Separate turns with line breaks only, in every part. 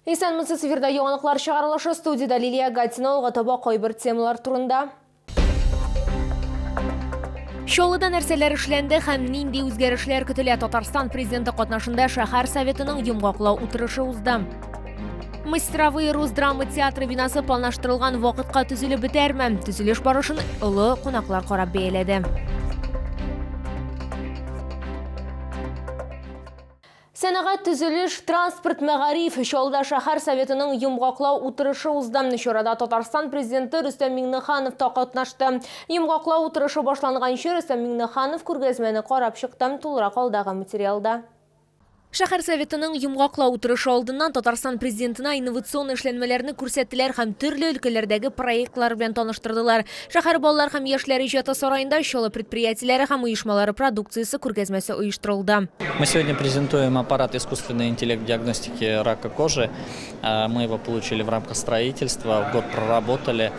Исән мұнсы сеферда яңалыклар чыгарылышы студияда Лилия Гатина таба кайбер темалар турында. Шолыда нәрсәләр эшләнде һәм нинди үзгәрешләр көтелә? Татарстан президенты катнашында шәһәр советының йомгаклау утырышы узды. Мастеровые Рус драма театры бинасы планлаштырылган вакытка төзелеп бетәрме? Төзелеш барышын олы кунаклар карап бәяләде. Сәнәгать төзелеш, транспорт, мәгариф, Шолда шәһәр советының йомгаклау утырышы узды. Чарада Татарстан президенты Рөстәм Миңнеханов та катнашты. Йомгаклау утырышы башланганчы Рөстәм Миңнеханов күргәзмәне карап чыкты. Тулырак алдагы материалда. Шәһәр советының йомгаклау утырышы алдыннан Татарстан президентына инновацион эшләнмәләрне күрсәттеләр һәм төрле өлкәләрдәге проектлар белән таныштырдылар. Шәһәр балалар һәм яшьләр иҗаты сараенда Шолы предприятиеләре һәм оешмалары продукциясе күргәзмәсе оештырылды.
Мы сегодня презентуем аппарат искусственный интеллект диагностики рака кожи. Мы его получили в рамках строительства, год проработали.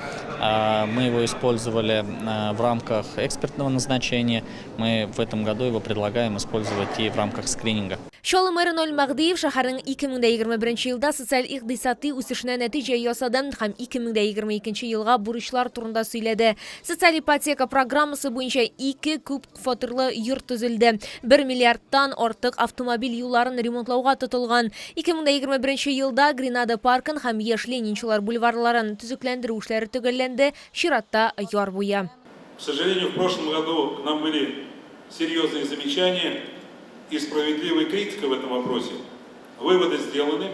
Мы его использовали в рамках экспертного назначения. Мы в этом году его предлагаем использовать и в рамках скрининга.
Шолы мэры Нөл Мәгдиев шәһәрнең 2021 елда социаль икътисади үсешенә нәтиҗә ясады һәм 2022 елга бурычлар турында сөйләде. Социаль ипотека программасы буенча 2 күп фатирлы йорт төзелде. 1 миллиардтан артык автомобиль юлларын ремонтлауга тотылган. 2021 елда Гренада паркын һәм яшь ленинчылар бульварларын төзекләндерү эшләре төгәлләнде. Чиратта яр буе.
К сожалению, в прошлом году к нам были серьезные замечания и справедливая критика в этом вопросе. Выводы сделаны,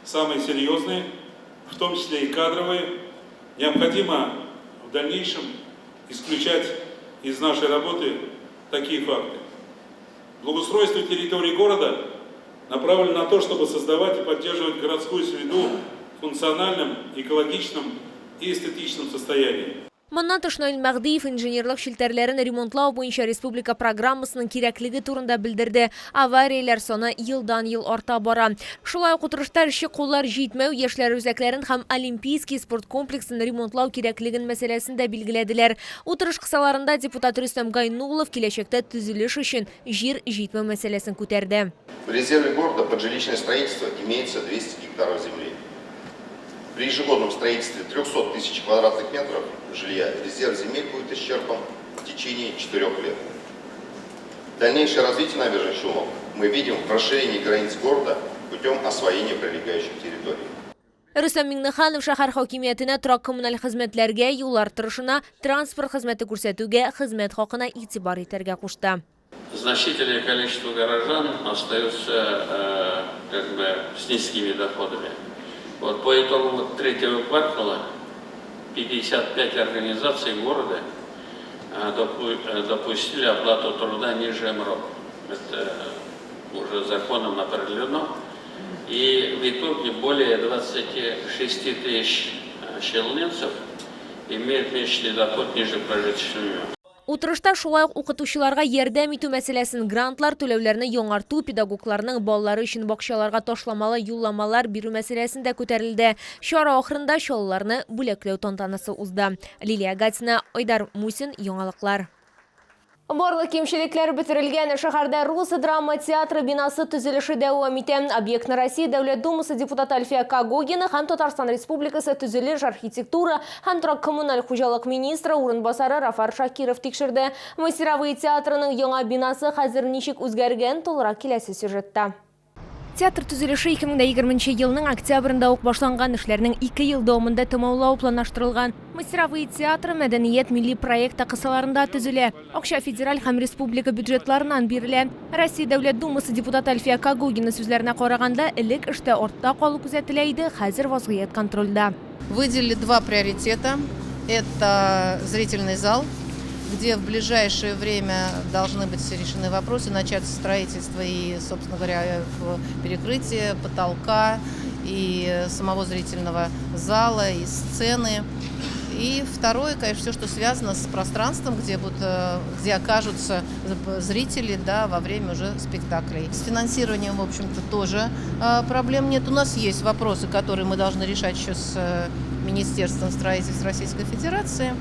самые серьезные, в том числе и кадровые. Необходимо в дальнейшем исключать из нашей работы такие факты. Благоустройство территории города направлено на то, чтобы создавать и поддерживать городскую среду в функциональном, экологичном и эстетичном состоянии.
Моннан тыш Нөл Мәгдиев инженерлык челтәрләрен ремонтлау буенча республика программасының кирәклеге турында белдерде. Аварияләр саны елдан-ел арта бара. Шулай ук утырышта эшче куллар җитмәү, яшьләр үзәкләрен һәм Олимпийский спорт комплексын ремонтлау кирәклеген мәсьәләсен дә билгеләделәр. Утырыш кысаларында депутат Рөстәм Гайнуллов киләчәктә төзелеш өчен җир җитмәү мәсьәләсен күтәрде.
В резерве города под жилищное строительство имеется 200 гектаров земли. При ежегодном строительстве 300 тысяч квадратных метров жилья резерв земель будет исчерпан в течение 4 лет. Дальнейшее развитие набережных Челнов мы видим в расширении границ города путем освоения прилегающих территорий.
Рөстәм Миңнеханов шәһәр хакимиятенә торак коммуналь хезмәтләргә, юллар торышына, транспорт хезмәте күрсәтүгә, хезмәт хакына игътибар итәргә кушты.
Значительное количество горожан остаются с низкими доходами. Вот по итогу третьего квартала 55 организаций города допустили оплату труда ниже МРОП. Это уже законом определено. И в итоге более 26 тысяч челнинцев имеют месячный доход ниже прожиточного минимума.
Утырышта шулай ук укытучыларга ярдәм итү мәсьәләсен, грантлар түләүләрне яңарту, педагогларның баллары өчен бакчаларга ташламалы юлламалар бирү мәсьәләсен дә күтәрелде. Чара ахырында чалларны бүләкләү тантанасы узды. Лилия Гатина, Айдар Мусин, яңалыклар. Барлык кимчелекләр бетерелгән шәһәрдә Рус драма театры бинасы төзелеше дәвам итә. Объектны Россия Дәүләт Думасы депутаты Альфия Кагогина һәм Татарстан Республикасы төзелеш, архитектура һәм коммуналь хуҗалык министры урынбасары Рафар Шакиров тикшерде. Мастеровые театрының яңа бинасы хәзер ничек үзгәргән, тулырак киләсе сюжетта. Театр төзелеше 2020 елның октябрында ук башланган, эшләрнең 2 ел дәвамында тәмамлау планлаштырылган. Мастеровые театры мәдәният милли проекты кысаларында төзелә. Акча федераль һәм республика бюджетларыннан бирелә. Россия Дәүләт Думасы депутаты Альфия Кагогина сүзләренә караганда, элек эштә артта калу күзәтелә иде, хәзер вазгыять контрольда.
Выделили 2 приоритета. Это зрительный зал, где в ближайшее время должны быть решены вопросы, начаться строительство и, собственно говоря, перекрытие потолка и самого зрительного зала, и сцены. И второе, конечно, все, что связано с пространством, где окажутся зрители, да, во время уже спектаклей. С финансированием, в общем-то, тоже проблем нет. У нас есть вопросы, которые мы должны решать еще с Министерством строительства Российской Федерации.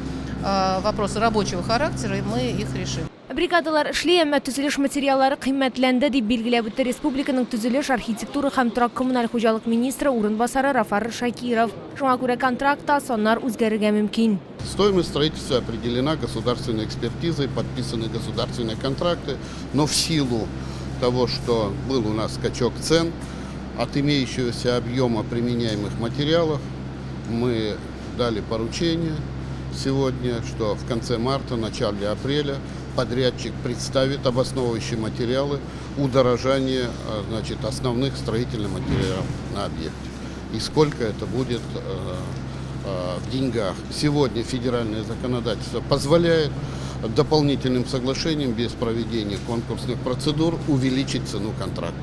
Вопросы рабочего характера, и мы их решим.
Бригадалар эшли, әмма төзелеш материаллары кыйммәтләнде дип билгеләп үтте республиканың төзелеш, архитектура һәм торак коммуналь хуҗалык министры урынбасары Рафар Шакиров. Шуңа күрә контрактта соннар үзгәрергә мөмкин.
Стоимость строительства определена государственной экспертизой, подписаны государственные контракты, но в силу того, что был у нас скачок цен, от имеющегося объема применяемых материалов мы дали поручение сегодня, что в конце марта, начале апреля подрядчик представит обосновывающие материалы удорожания, значит, основных строительных материалов на объекте. И сколько это будет в деньгах. Сегодня федеральное законодательство позволяет дополнительным соглашением без проведения конкурсных процедур увеличить цену контракта.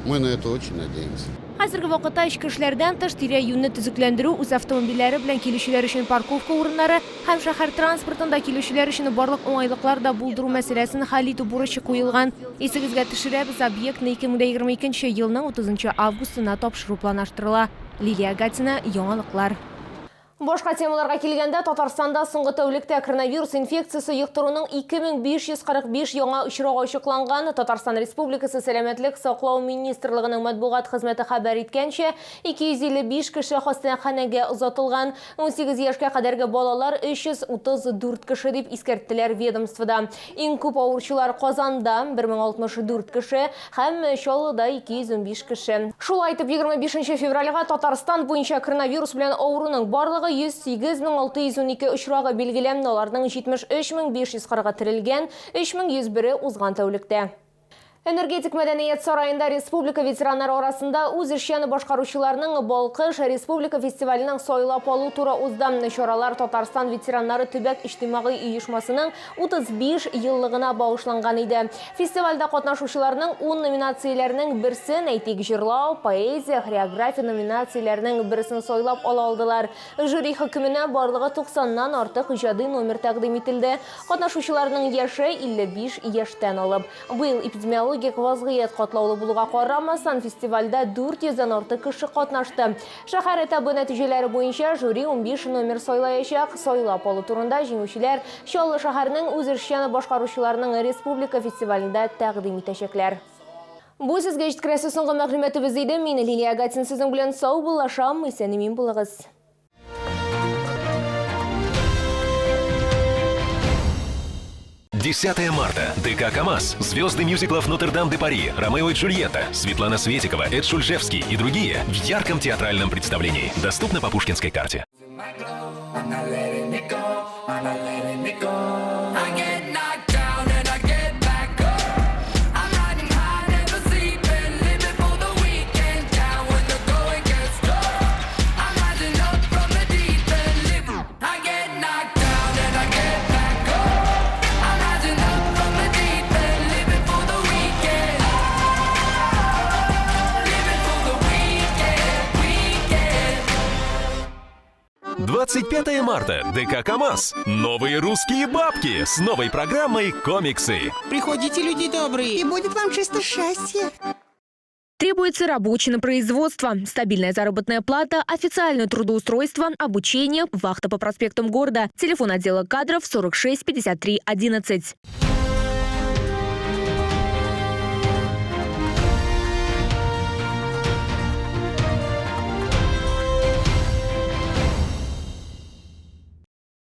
Мы на это очень надеемся.
Хәзерге вакытта ички эшләрдән тыш тирә-юньне төзекләндерү, үз автомобильләре белән килүчеләр өчен парковка урыннары һәм шәһәр транспортында килүчеләр өчен барлык уңайлыклар да булдыру мәсьәләсен хәл итү бурычы куелган. Исегезгә төшерәбез, объектны 2022 елның 30 августына тапшыру планлаштырыла. Лилия Гатина, яңалыклар. Башка темаларга килгәндә, Татарстанда соңгы тәүлектә коронавирус инфекциясе йоктыруның 2545 яңа очрагы ачыкланган. Татарстан Республикасы Сәламәтлек саклау министрлыгының матбугат хезмәте хәбәр иткәнчә, 255 кеше хастаханәгә озатылган, 18 яшькә кадәрге балалар 334 кеше дип искәрттеләр ведомствода. Иң күп авыручылар Казанда 1064 кеше һәм Чаллыда 215 кеше. Шулай итеп, 25 февральгә Татарстан буенча коронавирус белән авыруның барлыгы 108,612 очрагы билгеләнде, аларның 73540-ы терелгән, 3101-е узган тәүлектә. Энергетик мәдәният сарайында республика ветераннары арасында үз эшчәне башкаручыларның Балкыш республика фестиваленең сайлап алу туры узды. Чаралар Татарстан ветераннары төбәк иҗтимагый оешмасының 35 еллыгына багышланган иде. Фестивальдә катнашучыларның 10 номинацияләренең берсен, әйтик, җырлау, поэзия, хореография номинацияләренең берсен сайлап ала алдылар. Жюри хөкеменә барлыгы 90-нан артык иҗади номер тәкъдим ителде. Катнашучыларның яше 55 яшьтән алып. Быел эпидемиологик вазгыять катлаулы булуга карамастан фестивальдә 400-дән артык кеше катнашты. Шәһәр этабы нәтиҗәләре буенча жюри 15 номер сайлаячак. Сайлап алу турында җиңүчеләр Чаллы шәһәренең үз эшчәне башкаручыларының республика фестивалендә тәкъдим итәчәкләр. Бу сезгә җиткерәсе соңгы мәгълүматыбыз иде. Мин Лилия Гатин сезнең белән сау булашам, исән-имин булыгыз.
10 марта. ДК КамАЗ. Звезды мюзиклов «Нотр-Дам-де-Пари», «Ромео и Джульетта», Светлана Светикова, Эд Шульжевский и другие в ярком театральном представлении. Доступно по Пушкинской карте. «25 марта. ДК КамАЗ. Новые русские бабки с новой программой «Комиксы».
Приходите, люди добрые, и будет вам чисто счастье.
Требуется рабочий на производство, стабильная заработная плата, официальное трудоустройство, обучение, вахта по проспектам города. Телефон отдела кадров 46 53 11.